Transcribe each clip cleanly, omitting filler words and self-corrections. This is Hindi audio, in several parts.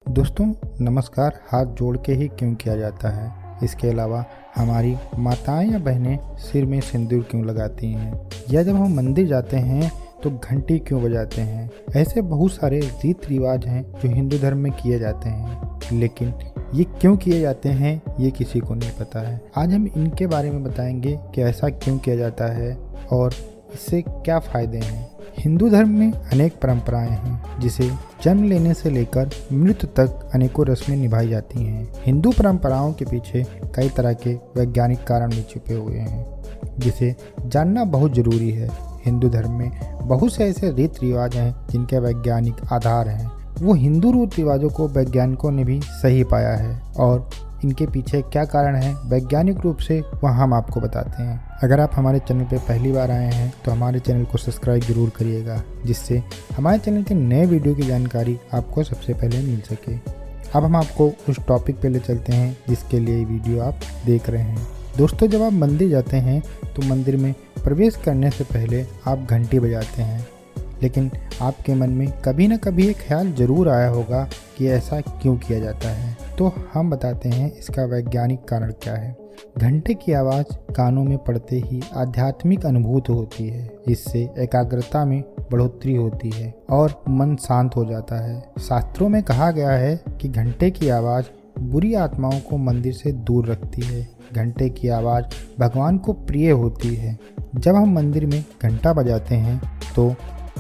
दोस्तों नमस्कार। हाथ जोड़ के ही क्यों किया जाता है? इसके अलावा हमारी माताएं या बहनें सिर में सिंदूर क्यों लगाती हैं? या जब हम मंदिर जाते हैं तो घंटी क्यों बजाते हैं? ऐसे बहुत सारे रीत रिवाज हैं जो हिंदू धर्म में किए जाते हैं, लेकिन ये क्यों किए जाते हैं ये किसी को नहीं पता है। आज हम इनके बारे में बताएंगे कि ऐसा क्यों किया जाता है और इससे क्या फ़ायदे हैं। हिंदू धर्म में अनेक परंपराएं हैं जिसे जन्म लेने से लेकर मृत्यु तक अनेकों रस्में निभाई जाती हैं। हिंदू परंपराओं के पीछे कई तरह के वैज्ञानिक कारण भी छुपे हुए हैं जिसे जानना बहुत ज़रूरी है। हिंदू धर्म में बहुत से ऐसे रीत रिवाज हैं जिनके वैज्ञानिक आधार हैं। वो हिंदू रीत रिवाजों को वैज्ञानिकों ने भी सही पाया है और इनके पीछे क्या कारण है वैज्ञानिक रूप से वह हम आपको बताते हैं। अगर आप हमारे चैनल पर पहली बार आए हैं तो हमारे चैनल को सब्सक्राइब जरूर करिएगा, जिससे हमारे चैनल के नए वीडियो की जानकारी आपको सबसे पहले मिल सके। अब हम आपको उस टॉपिक पे ले चलते हैं जिसके लिए वीडियो आप देख रहे हैं। दोस्तों, जब आप मंदिर जाते हैं तो मंदिर में प्रवेश करने से पहले आप घंटी बजाते हैं, लेकिन आपके मन में कभी ना कभी एक ख्याल जरूर आया होगा कि ऐसा क्यों किया जाता है। तो हम बताते हैं इसका वैज्ञानिक कारण क्या है। घंटे की आवाज़ कानों में पड़ते ही आध्यात्मिक अनुभूति होती है। इससे एकाग्रता में बढ़ोतरी होती है और मन शांत हो जाता है। शास्त्रों में कहा गया है कि घंटे की आवाज़ बुरी आत्माओं को मंदिर से दूर रखती है। घंटे की आवाज़ भगवान को प्रिय होती है। जब हम मंदिर में घंटा बजाते हैं तो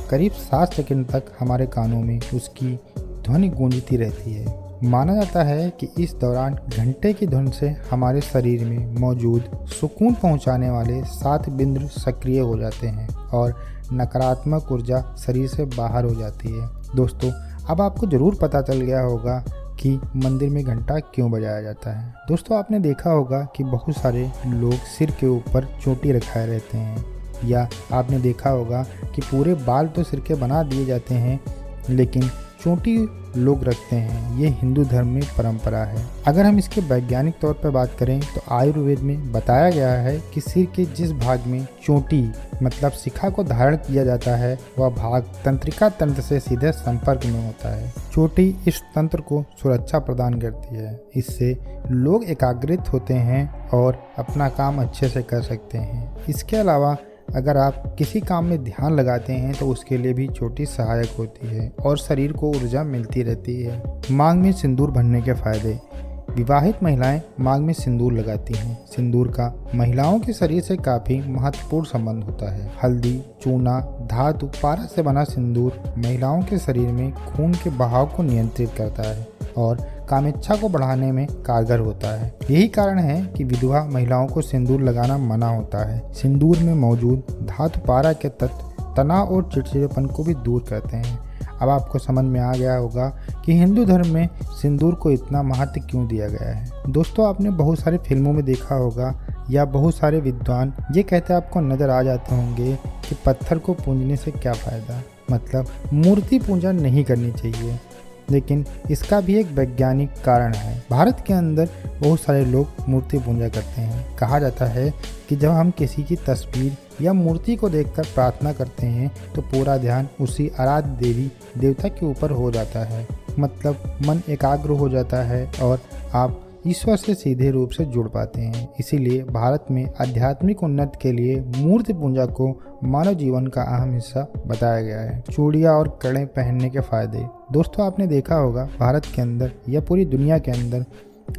करीब 7 सेकंड तक हमारे कानों में उसकी ध्वनि गूंजती रहती है। माना जाता है कि इस दौरान घंटे की धुन से हमारे शरीर में मौजूद सुकून पहुंचाने वाले 7 बिंदु सक्रिय हो जाते हैं और नकारात्मक ऊर्जा शरीर से बाहर हो जाती है। दोस्तों, अब आपको ज़रूर पता चल गया होगा कि मंदिर में घंटा क्यों बजाया जाता है। दोस्तों, आपने देखा होगा कि बहुत सारे लोग सिर के ऊपर चोटी रखाए रहते हैं, या आपने देखा होगा कि पूरे बाल तो सिर के बना दिए जाते हैं लेकिन चोटी लोग रखते हैं। ये हिंदू धर्म में परंपरा है। अगर हम इसके वैज्ञानिक तौर पर बात करें तो आयुर्वेद में बताया गया है कि सिर के जिस भाग में चोटी मतलब शिखा को धारण किया जाता है वह भाग तंत्रिका तंत्र से सीधे संपर्क में होता है। चोटी इस तंत्र को सुरक्षा प्रदान करती है। इससे लोग एकाग्रित होते हैं और अपना काम अच्छे से कर सकते हैं। इसके अलावा अगर आप किसी काम में ध्यान लगाते हैं तो उसके लिए भी चोटी सहायक होती है और शरीर को ऊर्जा मिलती रहती है। मांग में सिंदूर भरने के फायदे। विवाहित महिलाएं मांग में सिंदूर लगाती हैं। सिंदूर का महिलाओं के शरीर से काफ़ी महत्वपूर्ण संबंध होता है। हल्दी, चूना, धातु, पारा से बना सिंदूर महिलाओं के शरीर में खून के बहाव को नियंत्रित करता है और कामेच्छा को बढ़ाने में कारगर होता है। यही कारण है कि विधवा महिलाओं को सिंदूर लगाना मना होता है। सिंदूर में मौजूद धातु पारा के तत्व तनाव और चिड़चिड़ेपन को भी दूर करते हैं। अब आपको समझ में आ गया होगा कि हिंदू धर्म में सिंदूर को इतना महत्व क्यों दिया गया है। दोस्तों, आपने बहुत सारे फिल्मों में देखा होगा या बहुत सारे विद्वान ये कहते आपको नज़र आ जाते होंगे कि पत्थर को पूजने से क्या फ़ायदा, मतलब मूर्ति पूजा नहीं करनी चाहिए। लेकिन इसका भी एक वैज्ञानिक कारण है। भारत के अंदर बहुत सारे लोग मूर्ति पूजा करते हैं। कहा जाता है कि जब हम किसी की तस्वीर या मूर्ति को देखकर प्रार्थना करते हैं तो पूरा ध्यान उसी आराध्य देवी देवता के ऊपर हो जाता है, मतलब मन एकाग्र हो जाता है और आप ईश्वर से सीधे रूप से जुड़ पाते हैं। इसीलिए भारत में आध्यात्मिक उन्नति के लिए मूर्ति पूजा को मानव जीवन का अहम हिस्सा बताया गया है। चूड़ियाँ और कड़े पहनने के फायदे। दोस्तों, आपने देखा होगा भारत के अंदर या पूरी दुनिया के अंदर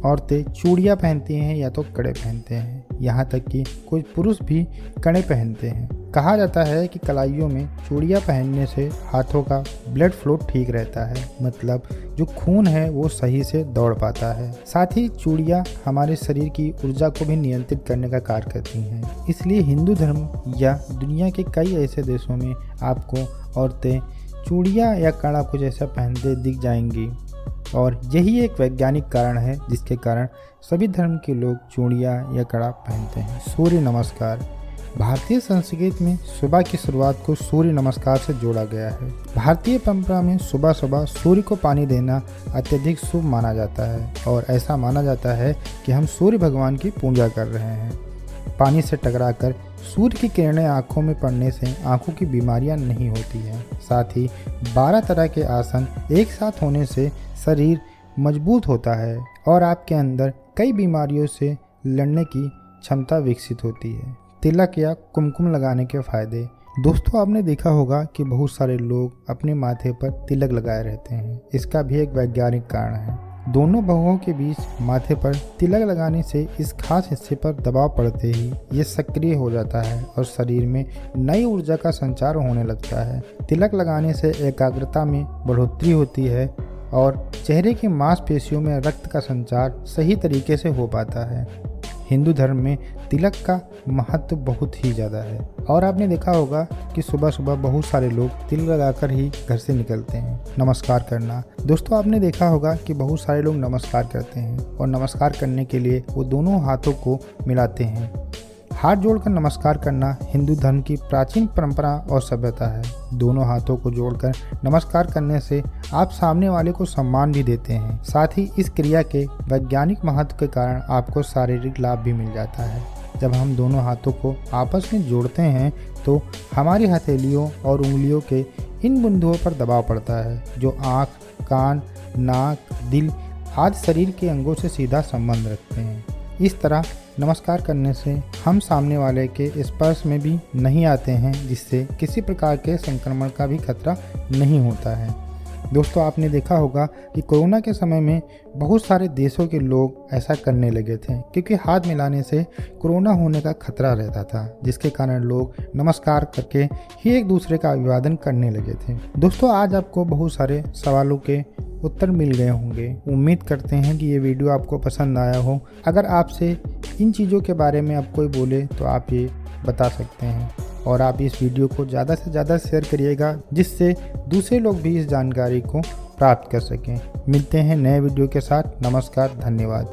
औरतें चूड़ियाँ पहनती हैं या तो कड़े पहनते हैं। यहाँ तक कि कुछ पुरुष भी कड़े पहनते हैं। कहा जाता है कि कलाइयों में चूड़ियाँ पहनने से हाथों का ब्लड फ्लो ठीक रहता है, मतलब जो खून है वो सही से दौड़ पाता है। साथ ही चूड़ियाँ हमारे शरीर की ऊर्जा को भी नियंत्रित करने का कार्य करती हैं। इसलिए हिंदू धर्म या दुनिया के कई ऐसे देशों में आपको औरतें चूड़ियाँ या कड़ा कुछ ऐसा पहनते दिख जाएंगी और यही एक वैज्ञानिक कारण है जिसके कारण सभी धर्म के लोग चूड़ियाँ या कड़ा पहनते हैं। सूर्य नमस्कार। भारतीय संस्कृति में सुबह की शुरुआत को सूर्य नमस्कार से जोड़ा गया है। भारतीय परंपरा में सुबह सुबह सूर्य को पानी देना अत्यधिक शुभ माना जाता है और ऐसा माना जाता है कि हम सूर्य भगवान की पूजा कर रहे हैं। पानी से टकराकर सूर्य की किरणें आँखों में पड़ने से आँखों की बीमारियां नहीं होती हैं। साथ ही 12 तरह के आसन एक साथ होने से शरीर मजबूत होता है और आपके अंदर कई बीमारियों से लड़ने की क्षमता विकसित होती है। तिलक या कुमकुम लगाने के फायदे। दोस्तों, आपने देखा होगा कि बहुत सारे लोग अपने माथे पर तिलक लगाए रहते हैं। इसका भी एक वैज्ञानिक कारण है। दोनों भौहों के बीच माथे पर तिलक लगाने से इस खास हिस्से पर दबाव पड़ते ही ये सक्रिय हो जाता है और शरीर में नई ऊर्जा का संचार होने लगता है। तिलक लगाने से एकाग्रता में बढ़ोतरी होती है और चेहरे की मांसपेशियों में रक्त का संचार सही तरीके से हो पाता है। हिंदू धर्म में तिलक का महत्व बहुत ही ज़्यादा है और आपने देखा होगा कि सुबह सुबह बहुत सारे लोग तिलक लगाकर ही घर से निकलते हैं। नमस्कार करना। दोस्तों, आपने देखा होगा कि बहुत सारे लोग नमस्कार करते हैं और नमस्कार करने के लिए वो दोनों हाथों को मिलाते हैं। हाथ जोड़कर नमस्कार करना हिंदू धर्म की प्राचीन परंपरा और सभ्यता है। दोनों हाथों को जोड़कर नमस्कार करने से आप सामने वाले को सम्मान भी देते हैं। साथ ही इस क्रिया के वैज्ञानिक महत्व के कारण आपको शारीरिक लाभ भी मिल जाता है। जब हम दोनों हाथों को आपस में जोड़ते हैं तो हमारी हथेलियों और उंगलियों के इन बिंदुओं पर दबाव पड़ता है जो आँख, कान, नाक, दिल आदि शरीर के अंगों से सीधा संबंध रखते हैं। इस तरह नमस्कार करने से हम सामने वाले के स्पर्श में भी नहीं आते हैं, जिससे किसी प्रकार के संक्रमण का भी खतरा नहीं होता है। दोस्तों, आपने देखा होगा कि कोरोना के समय में बहुत सारे देशों के लोग ऐसा करने लगे थे क्योंकि हाथ मिलाने से कोरोना होने का खतरा रहता था, जिसके कारण लोग नमस्कार करके ही एक दूसरे का अभिवादन करने लगे थे। दोस्तों, आज आपको बहुत सारे सवालों के उत्तर मिल गए होंगे। उम्मीद करते हैं कि ये वीडियो आपको पसंद आया हो। अगर आपसे इन चीज़ों के बारे में आप कोई बोले तो आप ये बता सकते हैं और आप इस वीडियो को ज़्यादा से ज़्यादा शेयर करिएगा, जिससे दूसरे लोग भी इस जानकारी को प्राप्त कर सकें। मिलते हैं नए वीडियो के साथ। नमस्कार, धन्यवाद।